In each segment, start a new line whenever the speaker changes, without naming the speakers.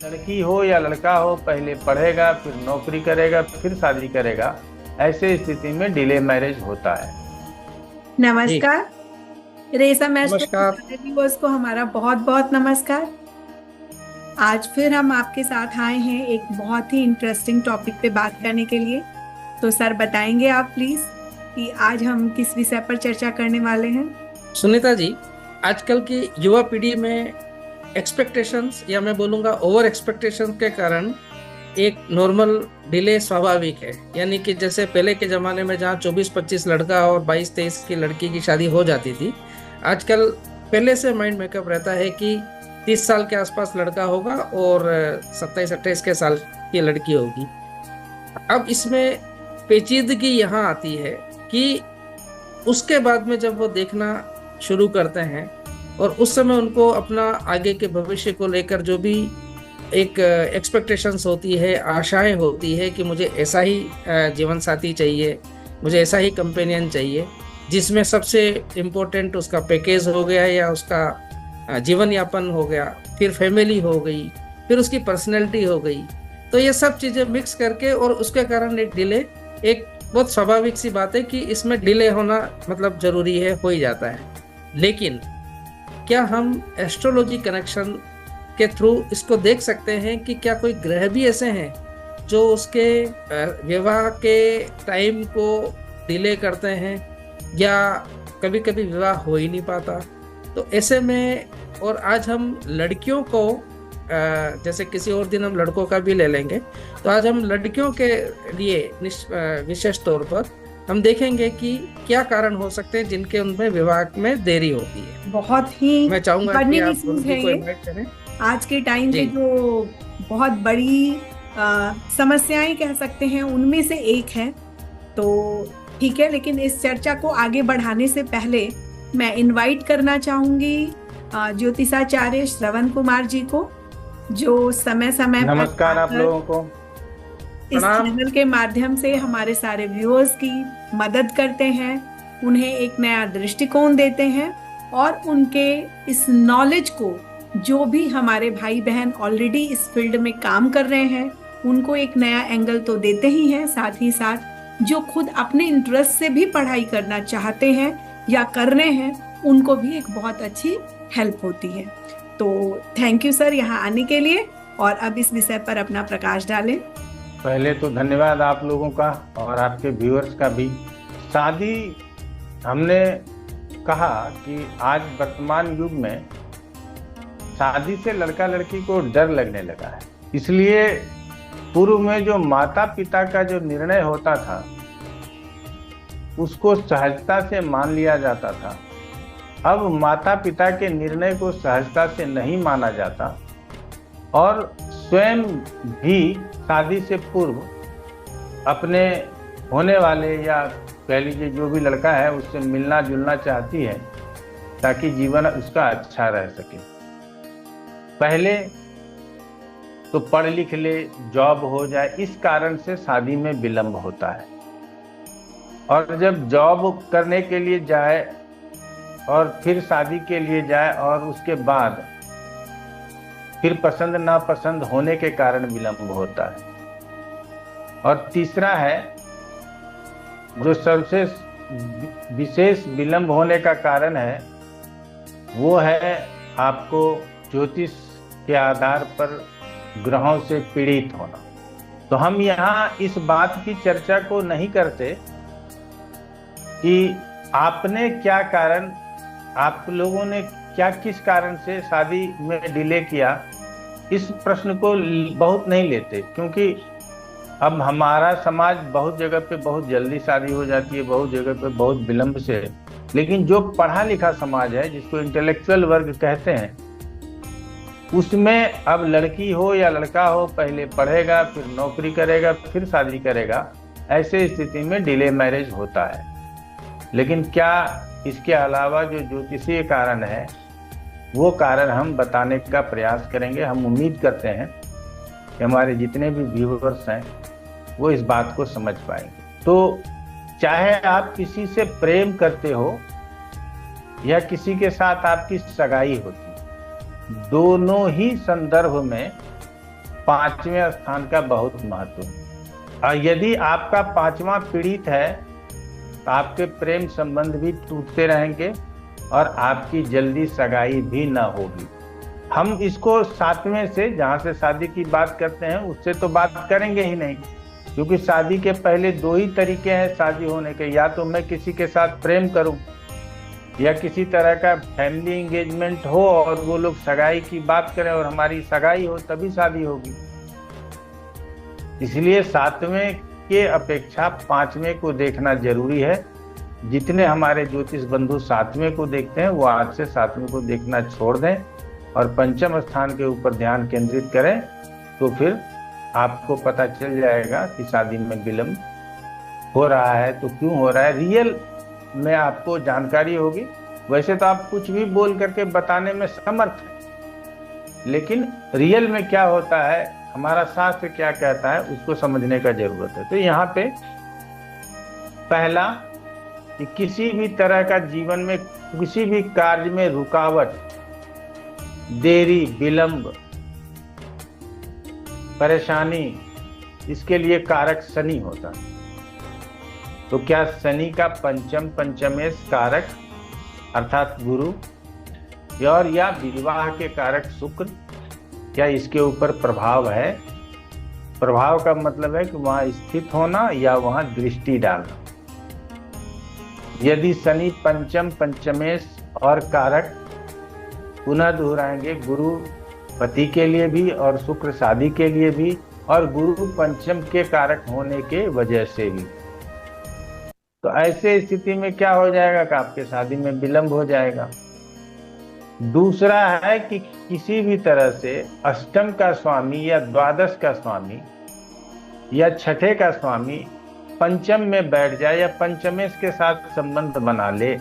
लड़की हो या लड़का हो, पहले पढ़ेगा, फिर नौकरी करेगा, फिर शादी करेगा, ऐसे स्थिति में डिले मैरिज होता है।
जी।
नमस्कार। रेशम एस्ट्रो के
नमस्कार।
सारे व्यूअर्स को हमारा बहुत बहुत नमस्कार। आज फिर हम आपके साथ आए हैं एक बहुत ही इंटरेस्टिंग टॉपिक पे बात करने के लिए। तो सर बताएंगे आप प्लीज कि आज हम किस विषय पर चर्चा करने वाले हैं।
सुनीता जी, आजकल की युवा पीढ़ी में एक्सपेक्टेशंस या मैं बोलूँगा ओवर एक्सपेक्टेशंस के कारण एक नॉर्मल डिले स्वाभाविक है। यानी कि जैसे पहले के ज़माने में जहाँ 24-25 लड़का और 22-23 की लड़की की शादी हो जाती थी, आजकल पहले से माइंड मेकअप रहता है कि 30 साल के आसपास लड़का होगा और 27-28 के साल की लड़की होगी। अब इसमें पेचीदगी यहाँ आती है कि उसके बाद में जब वो देखना शुरू करते हैं और उस समय उनको अपना आगे के भविष्य को लेकर जो भी एक एक्सपेक्टेशंस होती है, आशाएं होती है कि मुझे ऐसा ही जीवन साथी चाहिए, मुझे ऐसा ही कंपेनियन चाहिए जिसमें सबसे इम्पोर्टेंट उसका पैकेज हो गया या उसका जीवन यापन हो गया, फिर फैमिली हो गई, फिर उसकी पर्सनैलिटी हो गई। तो ये सब चीज़ें मिक्स करके और उसके कारण एक डिले, एक बहुत स्वाभाविक सी बात है कि इसमें डिले होना मतलब जरूरी है, हो ही जाता है। लेकिन क्या हम एस्ट्रोलॉजी कनेक्शन के थ्रू इसको देख सकते हैं कि क्या कोई ग्रह भी ऐसे हैं जो उसके विवाह के टाइम को डिले करते हैं या कभी कभी विवाह हो ही नहीं पाता। तो ऐसे में और आज हम लड़कियों को जैसे किसी और दिन हम लड़कों का भी ले लेंगे, तो आज हम लड़कियों के लिए विशेष तौर पर हम देखेंगे कि क्या कारण हो सकते हैं जिनके उनमें विवाह में देरी होती है।
बहुत ही
मैं चाहूंगा कि
बर्निंग
आप
इश्यूज
उनको
है ये
इनवाइट करें।
आज के टाइम पे,
जी।
जो बहुत बड़ी समस्याएं कह सकते हैं उनमें से एक है। तो ठीक है, लेकिन इस चर्चा को आगे बढ़ाने से पहले मैं इनवाइट करना चाहूंगी ज्योतिषाचार्य श्रवण कुमार जी को, जो समय समय पर
नमस्कार आप
आकर
लोगों को।
इस
प्रणाम।
चैनल के माध्यम से हमारे सारे व्यूअर्स की मदद करते हैं, उन्हें एक नया दृष्टिकोण देते हैं और उनके इस नॉलेज को, जो भी हमारे भाई बहन ऑलरेडी इस फील्ड में काम कर रहे हैं, उनको एक नया एंगल तो देते ही हैं, साथ ही साथ जो खुद अपने इंटरेस्ट से भी पढ़ाई करना चाहते हैं या कर रहे हैं, उनको भी एक बहुत अच्छी हेल्प होती है। तो थैंक यू सर यहाँ आने के लिए, और अब इस विषय पर अपना प्रकाश डालें।
पहले तो धन्यवाद आप लोगों का और आपके व्यूअर्स का भी। शादी, हमने कहा कि आज वर्तमान युग में शादी से लड़का लड़की को डर लगने लगा है। इसलिए पूर्व में जो माता पिता का जो निर्णय होता था उसको सहजता से मान लिया जाता था। अब माता पिता के निर्णय को सहजता से नहीं माना जाता और स्वयं भी शादी से पूर्व अपने होने वाले या कह लीजिए जो भी लड़का है उससे मिलना जुलना चाहती है ताकि जीवन उसका अच्छा रह सके। पहले तो पढ़ लिख ले, जॉब हो जाए, इस कारण से शादी में विलंब होता है। और जब जॉब करने के लिए जाए और फिर शादी के लिए जाए और उसके बाद फिर पसंद नापसंद होने के कारण विलंब होता है। और तीसरा है, जो सबसे विशेष विलंब होने का कारण है वो है आपको ज्योतिष के आधार पर ग्रहों से पीड़ित होना। तो हम यहाँ इस बात की चर्चा को नहीं करते कि आपने क्या कारण, आप लोगों ने क्या किस कारण से शादी में डिले किया, इस प्रश्न को बहुत नहीं लेते, क्योंकि अब हमारा समाज बहुत जगह पे बहुत जल्दी शादी हो जाती है, बहुत जगह पे बहुत विलंब से। लेकिन जो पढ़ा लिखा समाज है, जिसको इंटेलेक्चुअल वर्ग कहते हैं, उसमें अब लड़की हो या लड़का हो, पहले पढ़ेगा, फिर नौकरी करेगा, फिर शादी करेगा, ऐसे स्थिति में डिले मैरिज होता है। लेकिन क्या इसके अलावा जो ज्योतिषीय कारण है वो कारण हम बताने का प्रयास करेंगे। हम उम्मीद करते हैं कि हमारे जितने भी व्यूअर्स हैं वो इस बात को समझ पाएंगे। तो चाहे आप किसी से प्रेम करते हो या किसी के साथ आपकी सगाई होती, दोनों ही संदर्भ में पांचवें स्थान का बहुत महत्व है। और यदि आपका पांचवा पीड़ित है तो आपके प्रेम संबंध भी टूटते रहेंगे और आपकी जल्दी सगाई भी न होगी। हम इसको सातवें से, जहां से शादी की बात करते हैं, उससे तो बात करेंगे ही नहीं, क्योंकि शादी के पहले दो ही तरीके हैं शादी होने के। या तो मैं किसी के साथ प्रेम करूं, या किसी तरह का फैमिली एंगेजमेंट हो और वो लोग सगाई की बात करें और हमारी सगाई हो, तभी शादी होगी। इसलिए सातवें के अपेक्षा पांचवें को देखना जरूरी है। जितने हमारे ज्योतिष बंधु सातवें को देखते हैं वो आज से सातवें को देखना छोड़ दें और पंचम स्थान के ऊपर ध्यान केंद्रित करें, तो फिर आपको पता चल जाएगा कि शादी में विलंब हो रहा है तो क्यों हो रहा है। रियल में आपको जानकारी होगी। वैसे तो आप कुछ भी बोल करके बताने में समर्थ हैं, लेकिन रियल में क्या होता है, हमारा शास्त्र क्या कहता है, उसको समझने का जरूरत है। तो यहाँ पे पहला कि किसी भी तरह का जीवन में किसी भी कार्य में रुकावट, देरी, विलंब, परेशानी, इसके लिए कारक शनि होता है। तो क्या शनि का पंचमेश कारक अर्थात गुरु और या विवाह के कारक शुक्र, क्या इसके ऊपर प्रभाव है? प्रभाव का मतलब है कि वहां स्थित होना या वहां दृष्टि डालना। यदि शनि पंचमेश और कारक, पुनः दोहराएंगे, गुरु पति के लिए भी और शुक्र शादी के लिए भी, और गुरु पंचम के कारक होने के वजह से भी। तो ऐसे स्थिति में क्या हो जाएगा कि आपके शादी में विलंब हो जाएगा। दूसरा है कि किसी भी तरह से अष्टम का स्वामी या द्वादश का स्वामी या छठे का स्वामी पंचम में बैठ जाए या पंचमेश के साथ संबंध बना ले,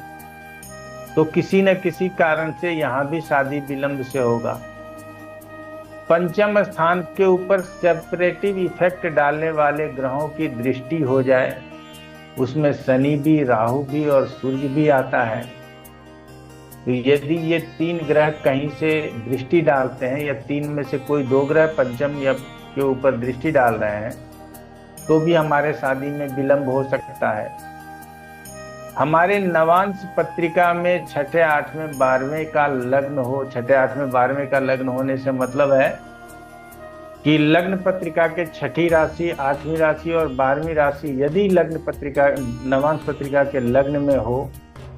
तो किसी न किसी कारण से यहां भी शादी विलंब से होगा। पंचम स्थान के ऊपर सेपरेटिव इफेक्ट डालने वाले ग्रहों की दृष्टि हो जाए, उसमें शनि भी, राहु भी और सूर्य भी आता है। तो यदि ये तीन ग्रह कहीं से दृष्टि डालते हैं या तीन में से कोई दो ग्रह पंचम या के ऊपर दृष्टि डाल रहे हैं, तो भी हमारे शादी में विलंब हो सकता है। हमारे नवांश पत्रिका में छठे, आठवें, 12वें का लग्न हो, छठे, आठवें, 12वें का लग्न होने से मतलब है कि लग्न पत्रिका के छठी राशि, आठवीं राशि और 12वीं राशि यदि लग्न पत्रिका, नवांश पत्रिका के लग्न में हो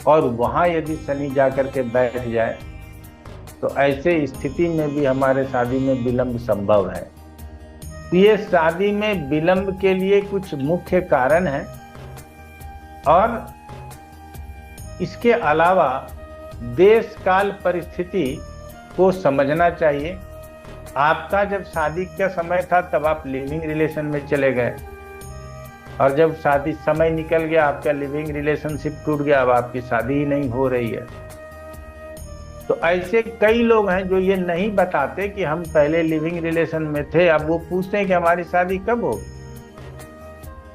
और वहां यदि शनि जाकर के बैठ जाए, तो ऐसे स्थिति में भी हमारे शादी में विलंब संभव है। ये शादी में विलंब के लिए कुछ मुख्य कारण हैं और इसके अलावा देश काल परिस्थिति को समझना चाहिए। आपका जब शादी का समय था तब आप लिविंग रिलेशन में चले गए, और जब शादी समय निकल गया, आपका लिविंग रिलेशनशिप टूट गया, अब आपकी शादी ही नहीं हो रही है। तो ऐसे कई लोग हैं जो ये नहीं बताते कि हम पहले लिविंग रिलेशन में थे, अब वो पूछते हैं कि हमारी शादी कब होगी।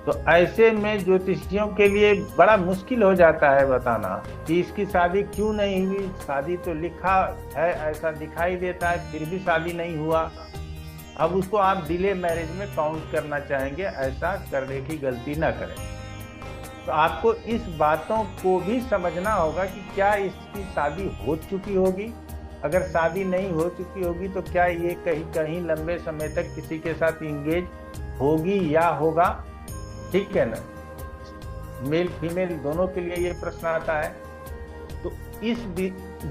तो ऐसे में ज्योतिषियों के लिए बड़ा मुश्किल हो जाता है बताना कि इसकी शादी क्यों नहीं हुई। शादी तो लिखा है, ऐसा दिखाई देता है, फिर भी शादी नहीं हुआ। अब उसको आप डिले मैरिज में काउंट करना चाहेंगे, ऐसा करने की गलती ना करें। तो आपको इस बातों को भी समझना होगा कि क्या इसकी शादी हो चुकी होगी। अगर शादी नहीं हो चुकी होगी तो क्या ये कहीं लंबे समय तक किसी के साथ इंगेज होगी या होगा, ठीक है ना। मेल फीमेल दोनों के लिए ये प्रश्न आता है। तो इस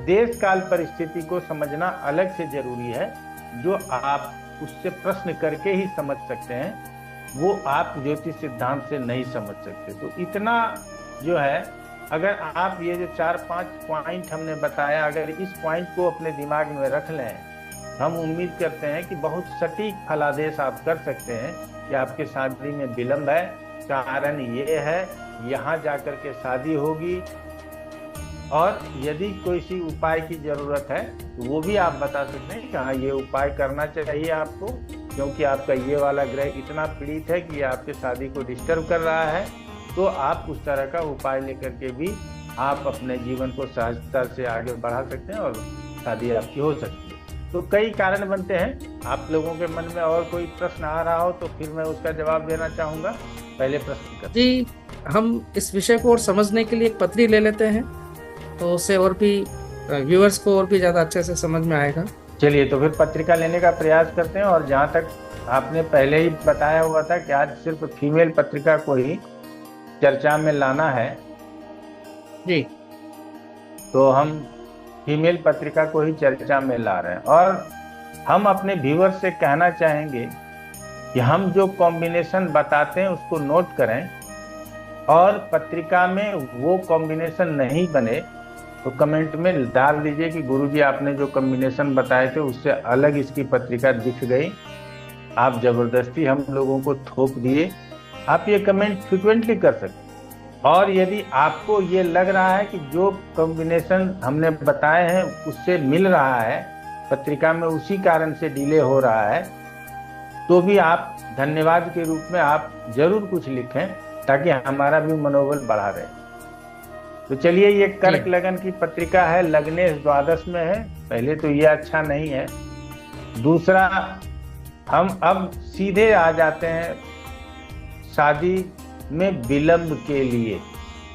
देश काल परिस्थिति को समझना अलग से जरूरी है। जो आप उससे प्रश्न करके ही समझ सकते हैं, वो आप ज्योतिष सिद्धांत से नहीं समझ सकते। तो इतना जो है, अगर आप ये जो 4-5 पॉइंट हमने बताया, अगर इस पॉइंट को अपने दिमाग में रख लें, हम उम्मीद करते हैं कि बहुत सटीक फलादेश आप कर सकते हैं कि आपके शादी में विलंब है, कारण ये है, यहाँ जाकर के शादी होगी। और यदि कोई सी उपाय की जरूरत है तो वो भी आप बता सकते हैं कि हाँ ये उपाय करना चाहिए आपको, क्योंकि आपका ये वाला ग्रह इतना पीड़ित है कि ये आपके शादी को डिस्टर्ब कर रहा है। तो आप उस तरह का उपाय लेकर के भी आप अपने जीवन को सहजता से आगे बढ़ा सकते हैं और शादी आपकी हो सकती है। तो कई कारण बनते हैं। आप लोगों के मन में और कोई प्रश्न आ रहा हो तो फिर मैं उसका जवाब देना चाहूंगा। पहले प्रश्न कर।
जी, हम इस विषय को और समझने के लिए एक पत्री ले लेते हैं, तो उससे और भी व्यूअर्स को और भी ज्यादा अच्छे से समझ में आएगा।
चलिए, तो फिर पत्रिका लेने का प्रयास करते हैं। और जहाँ तक आपने पहले ही बताया हुआ था कि आज सिर्फ फीमेल पत्रिका को ही चर्चा में लाना है,
जी,
तो हम फीमेल पत्रिका को ही चर्चा में ला रहे हैं। और हम अपने व्यूअर्स से कहना चाहेंगे कि हम जो कॉम्बिनेशन बताते हैं उसको नोट करें, और पत्रिका में वो कॉम्बिनेशन नहीं बने तो कमेंट में डाल दीजिए कि गुरुजी आपने जो कॉम्बिनेशन बताए थे उससे अलग इसकी पत्रिका दिख गई, आप जबरदस्ती हम लोगों को थोप दिए। आप ये कमेंट फ्रिक्वेंटली कर सकते हैं। और यदि आपको ये लग रहा है कि जो कॉम्बिनेशन हमने बताए हैं उससे मिल रहा है, पत्रिका में उसी कारण से डिले हो रहा है, तो भी आप धन्यवाद के रूप में आप जरूर कुछ लिखें ताकि हमारा भी मनोबल बढ़ा रहे। तो चलिए, ये कर्क लगन की पत्रिका है, लग्नेश द्वादश में है। पहले तो ये अच्छा नहीं है। दूसरा, हम अब सीधे आ जाते हैं शादी में विलंब के लिए।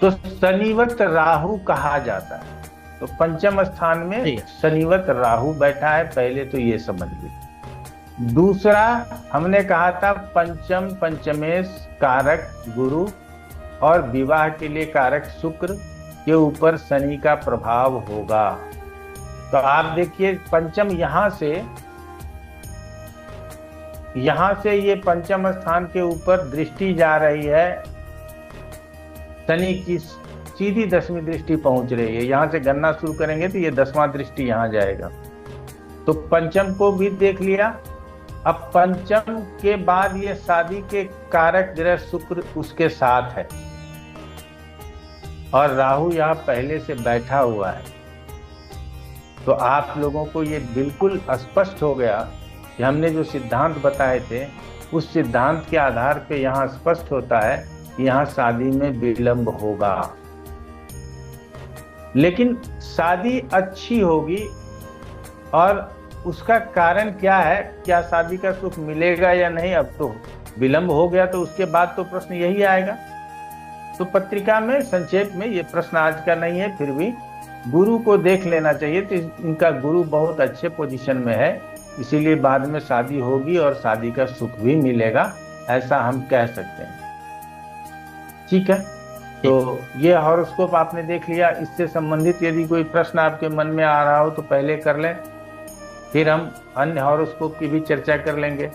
तो शनिवत राहु कहा जाता है, तो पंचम स्थान में शनिवत राहु बैठा है, पहले तो ये समझ लीजिए। दूसरा, हमने कहा था पंचम पंचमेश कारक गुरु और विवाह के लिए कारक शुक्र के ऊपर शनि का प्रभाव होगा। तो आप देखिए, पंचम यहां से ये पंचम स्थान के ऊपर दृष्टि जा रही है, शनि की सीधी 10वीं दृष्टि पहुंच रही है। यहां से गणना शुरू करेंगे तो ये 10वां दृष्टि यहां जाएगा। तो पंचम को भी देख लिया। अब पंचम के बाद ये शादी के कारक ग्रह शुक्र उसके साथ है, और राहु यहाँ पहले से बैठा हुआ है। तो आप लोगों को ये बिल्कुल स्पष्ट हो गया कि हमने जो सिद्धांत बताए थे उस सिद्धांत के आधार पे यहाँ स्पष्ट होता है कि यहाँ शादी में विलंब होगा। लेकिन शादी अच्छी होगी, और उसका कारण क्या है, क्या शादी का सुख मिलेगा या नहीं। अब तो विलंब हो गया तो उसके बाद तो प्रश्न यही आएगा। तो पत्रिका में संक्षेप में ये प्रश्न आज का नहीं है, फिर भी गुरु को देख लेना चाहिए। तो इनका गुरु बहुत अच्छे पोजीशन में है, इसीलिए बाद में शादी होगी और शादी का सुख भी मिलेगा, ऐसा हम कह सकते हैं। ठीक है, तो ये हॉरोस्कोप आपने देख लिया। इससे संबंधित यदि कोई प्रश्न आपके मन में आ रहा हो तो पहले कर लें, फिर हम अन्य हॉरोस्कोप की भी चर्चा कर लेंगे।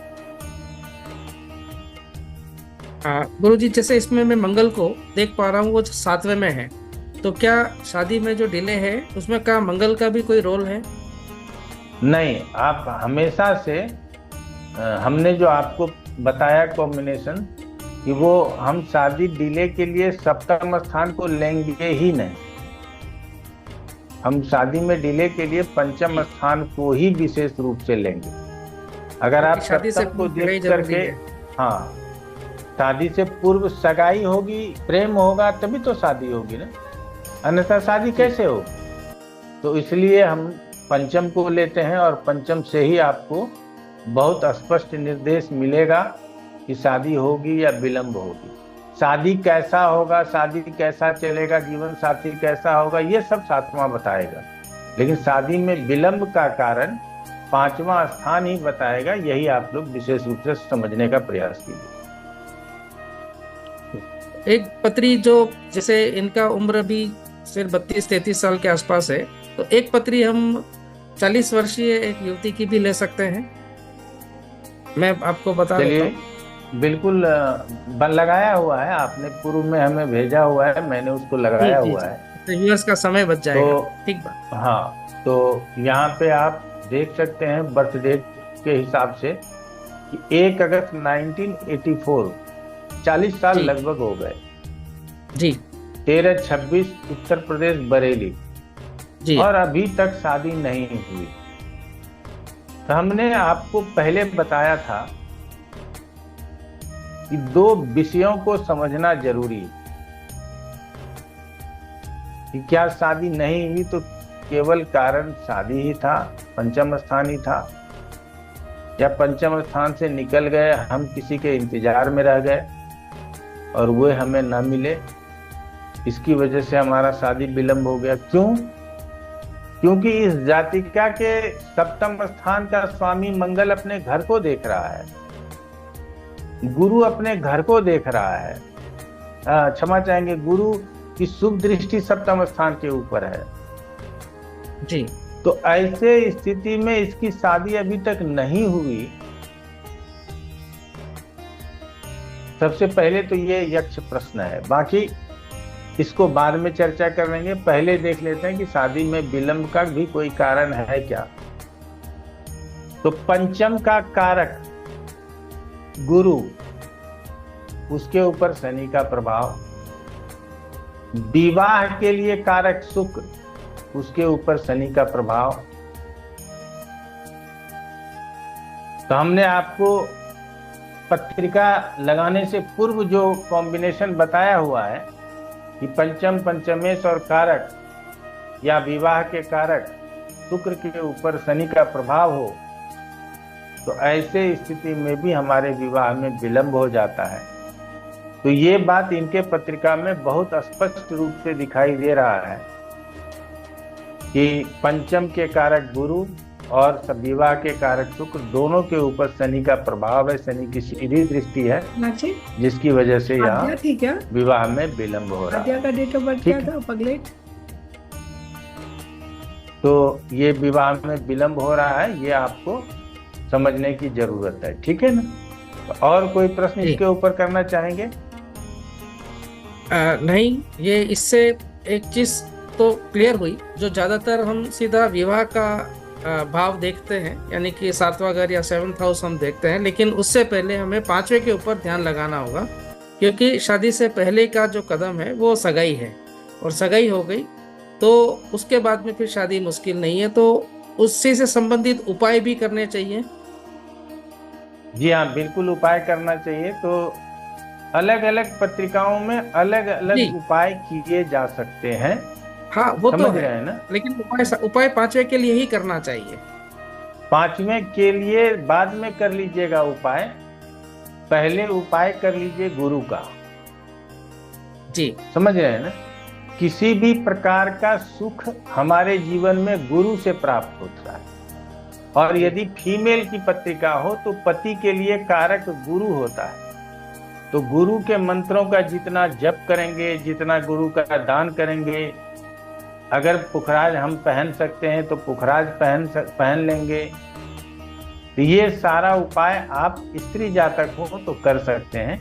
गुरुजी, जैसे इसमें मैं मंगल को देख पा रहा हूँ, वो 7वें में है, तो क्या शादी में जो डिले है उसमें क्या मंगल का भी कोई रोल है?
नहीं, आप हमेशा से हमने जो आपको बताया कॉम्बिनेशन कि वो हम शादी डिले के लिए सप्तम स्थान को लेंगे ही नहीं। हम शादी में डिले के लिए पंचम स्थान को ही विशेष रूप से लेंगे। अगर आप
शादी से
को देख करके, हाँ, शादी से पूर्व सगाई होगी, प्रेम होगा, तभी तो शादी होगी ना, अन्यथा शादी कैसे होगी। तो इसलिए हम पंचम को लेते हैं, और पंचम से ही आपको बहुत स्पष्ट निर्देश मिलेगा कि शादी होगी या विलंब होगी। शादी कैसा होगा, शादी कैसा चलेगा, जीवन साथी कैसा होगा, ये सब 7वां बताएगा। लेकिन शादी में विलंब का कारण 5वां स्थान ही बताएगा। यही आप लोग विशेष रूप से समझने का प्रयास कीजिए।
एक पत्री जो, जैसे इनका उम्र भी सिर्फ 32-33 साल के आसपास है, तो एक पत्री हम 40 वर्षीय एक युवती की भी ले सकते हैं। मैं आपको बता देता हूं।
बिल्कुल लगाया हुआ है आपने, पूर्व में हमें भेजा हुआ है, मैंने उसको लगाया हुआ है,
तो यूएस का समय बच जाएगा।
तो
ठीक बात।
हाँ, तो यहाँ पे आप देख सकते हैं बर्थ डेट के हिसाब से कि 1 अगस्त 1984, 40 साल लगभग हो गए
जी।
1326 उत्तर प्रदेश बरेली
जी।
और अभी तक शादी नहीं हुई। तो हमने आपको पहले बताया था कि 2 विषयों को समझना जरूरी है कि क्या शादी नहीं हुई तो केवल कारण शादी ही था, पंचम स्थान ही था, या पंचम स्थान से निकल गए, हम किसी के इंतजार में रह गए और वो हमें न मिले, इसकी वजह से हमारा शादी विलंब हो गया। क्यों? क्योंकि इस जातिका के सप्तम स्थान का स्वामी मंगल अपने घर को देख रहा है, गुरु अपने घर को देख रहा है, क्षमा चाहेंगे, गुरु की शुभ दृष्टि सप्तम स्थान के ऊपर है
जी।
तो ऐसे स्थिति में इसकी शादी अभी तक नहीं हुई। सबसे पहले तो ये यक्ष प्रश्न है, बाकी इसको बाद में चर्चा कर लेंगे। पहले देख लेते हैं कि शादी में विलंब का भी कोई कारण है क्या। तो पंचम का कारक गुरु, उसके ऊपर शनि का प्रभाव, विवाह के लिए कारक शुक्र, उसके ऊपर शनि का प्रभाव। तो हमने आपको पत्रिका लगाने से पूर्व जो कॉम्बिनेशन बताया हुआ है कि पंचम पंचमेश और कारक या विवाह के कारक शुक्र के ऊपर शनि का प्रभाव हो, तो ऐसे स्थिति में भी हमारे विवाह में विलंब हो जाता है। तो ये बात इनके पत्रिका में बहुत स्पष्ट रूप से दिखाई दे रहा है कि पंचम के कारक गुरु और विवाह के कारक शुक्र, दोनों के ऊपर शनि का प्रभाव है, शनि की सीधी दृष्टि है, जिसकी वजह से यहाँ विवाह में विलंब हो रहा है।
आद्या का डेट ऑफ बर्थ क्या था पगलेट?
तो ये विवाह में विलंब हो रहा है, ये आपको समझने की जरूरत है, ठीक है ना। और कोई प्रश्न इसके ऊपर करना चाहेंगे?
नहीं, ये इससे एक चीज तो क्लियर हुई, जो ज्यादातर हम सीधा विवाह का भाव देखते हैं, यानी कि 7वां घर या 7th हाउस हम देखते हैं, लेकिन उससे पहले हमें 5वें के ऊपर ध्यान लगाना होगा, क्योंकि शादी से पहले का जो कदम है वो सगाई है, और सगाई हो गई तो उसके बाद में फिर शादी मुश्किल नहीं है। तो उससे से संबंधित उपाय भी करने चाहिए।
जी हाँ, बिल्कुल उपाय करना चाहिए। तो अलग अलग पत्रिकाओं में अलग अलग उपाय किए जा सकते हैं।
हाँ, वो तो
रहे हैं ना,
लेकिन उपाय 5वें के लिए ही करना चाहिए।
5वें के लिए बाद में कर लीजिएगा उपाय, पहले उपाय कर लीजिए गुरु का।
जी,
समझ रहे हैं ना। किसी भी प्रकार का सुख हमारे जीवन में गुरु से प्राप्त होता है, और यदि फीमेल की पत्रिका हो तो पति के लिए कारक गुरु होता है। तो गुरु के मंत्रों का जितना जप करेंगे, जितना गुरु का दान करेंगे, अगर पुखराज हम पहन सकते हैं तो पुखराज पहन लेंगे। तो ये सारा उपाय आप स्त्री जातक हो तो कर सकते हैं।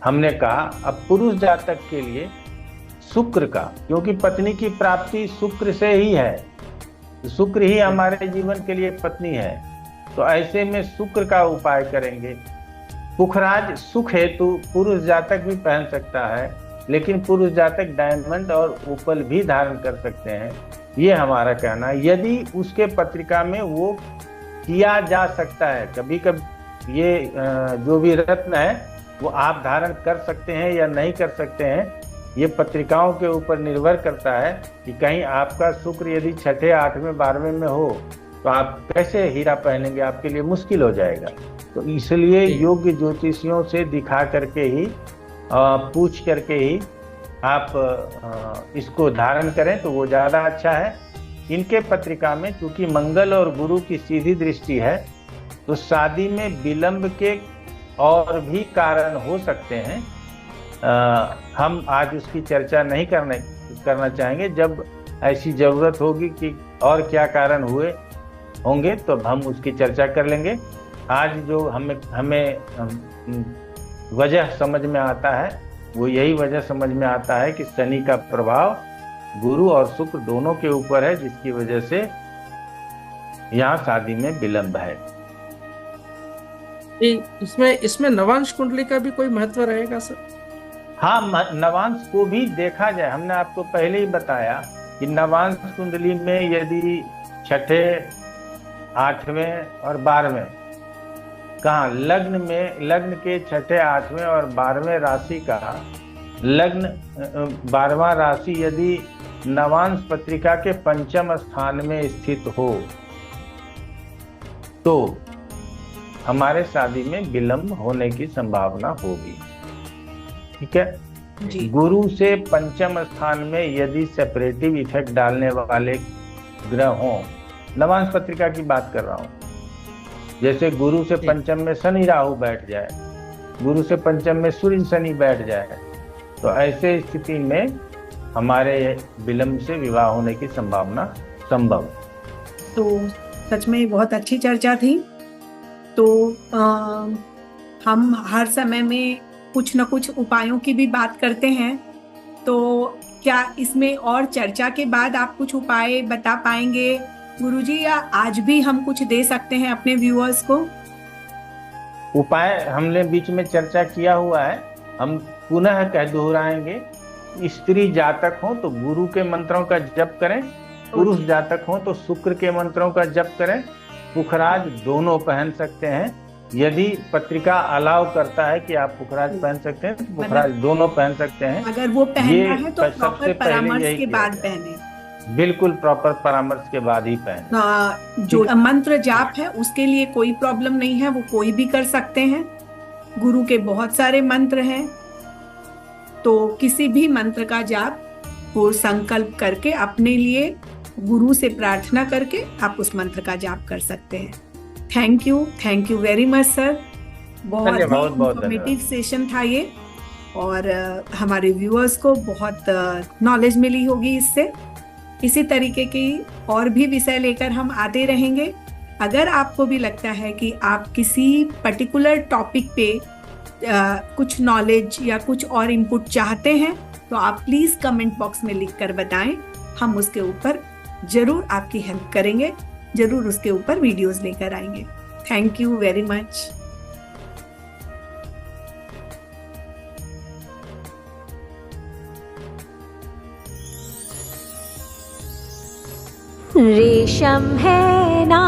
हमने कहा अब पुरुष जातक के लिए शुक्र का, क्योंकि पत्नी की प्राप्ति शुक्र से ही है, शुक्र ही हमारे जीवन के लिए पत्नी है, तो ऐसे में शुक्र का उपाय करेंगे। पुखराज सुख हेतु पुरुष जातक भी पहन सकता है, लेकिन पुरुष जातक डायमंड और उपल भी धारण कर सकते हैं, ये हमारा कहना है। यदि उसके पत्रिका में वो किया जा सकता है, कभी कभी ये जो भी रत्न है वो आप धारण कर सकते हैं या नहीं कर सकते हैं, ये पत्रिकाओं के ऊपर निर्भर करता है कि कहीं आपका शुक्र यदि 6ठे 8वें 12वें में हो तो आप कैसे हीरा पहनेंगे, आपके लिए मुश्किल हो जाएगा। तो इसलिए योग्य ज्योतिषियों से दिखा करके ही, पूछ करके ही आप इसको धारण करें तो वो ज़्यादा अच्छा है। इनके पत्रिका में चूंकि मंगल और गुरु की सीधी दृष्टि है, तो शादी में विलंब के और भी कारण हो सकते हैं। हम आज उसकी चर्चा नहीं करना चाहेंगे। जब ऐसी जरूरत होगी कि और क्या कारण हुए होंगे तो हम उसकी चर्चा कर लेंगे। आज जो हमें वजह समझ में आता है वो यही वजह समझ में आता है कि शनि का प्रभाव गुरु और शुक्र दोनों के ऊपर है, जिसकी वजह से यहाँ शादी में विलंब है।
इसमें नवांश कुंडली का भी कोई महत्व रहेगा सर?
हाँ, नवांश को भी देखा जाए। हमने आपको पहले ही बताया कि नवांश कुंडली में यदि 6ठे 8वें और 12वें, कहाँ लग्न में, लग्न के 6ठे 8वें और 12वें राशि का लग्न 12वां राशि यदि नवांश पत्रिका के पंचम स्थान में स्थित हो तो हमारे शादी में विलंब होने की संभावना होगी। ठीक है
जी।
गुरु से पंचम स्थान में यदि सेपरेटिव इफेक्ट डालने वाले ग्रह हों, नवांश पत्रिका की बात कर रहा हूं, जैसे गुरु से पंचम में शनि राहु बैठ जाए, गुरु से पंचम में सूर्य शनि बैठ जाए, तो ऐसे स्थिति में हमारे विलंब से विवाह होने की संभावना संभव।
तो सच में बहुत अच्छी चर्चा थी। तो हम हर समय में कुछ न कुछ उपायों की भी बात करते हैं, तो क्या इसमें और चर्चा के बाद आप कुछ उपाय बता पाएंगे गुरुजी, या आज भी हम कुछ दे सकते हैं अपने व्यूअर्स को?
उपाय हमने बीच में चर्चा किया हुआ है, हम पुनः कह दोहराएंगे। स्त्री जातक हो तो गुरु के मंत्रों का जप करें, पुरुष जातक हो तो शुक्र के मंत्रों का जप करें। पुखराज दोनों पहन सकते हैं, यदि पत्रिका अलाउ करता है कि आप पुखराज पहन सकते हैं तो पुखराज दोनों पहन सकते हैं।
अगर वो पहनना है तो प्रॉपर परामर्श के बाद पहने,
बिल्कुल प्रॉपर परामर्श के बाद ही पहने।
जो मंत्र जाप है उसके लिए कोई प्रॉब्लम नहीं है, वो कोई भी कर सकते हैं। गुरु के बहुत सारे मंत्र हैं, तो किसी भी मंत्र का जाप वो संकल्प करके अपने लिए गुरु से प्रार्थना करके आप उस मंत्र का जाप कर सकते हैं। Thank you very much sir, बहुत इंफॉर्मेटिव सेशन था ये, और हमारे व्यूअर्स को बहुत नॉलेज मिली होगी इससे। इसी तरीके की और भी विषय लेकर हम आते रहेंगे। अगर आपको भी लगता है कि आप किसी पर्टिकुलर टॉपिक पे कुछ नॉलेज या कुछ और इनपुट चाहते हैं तो आप प्लीज कमेंट बॉक्स में लिखकर बताएं, हम उसके ऊपर जरूर आपकी हेल्प करेंगे, जरूर उसके ऊपर वीडियोस लेकर आएंगे। Thank you very much.
रेशम है ना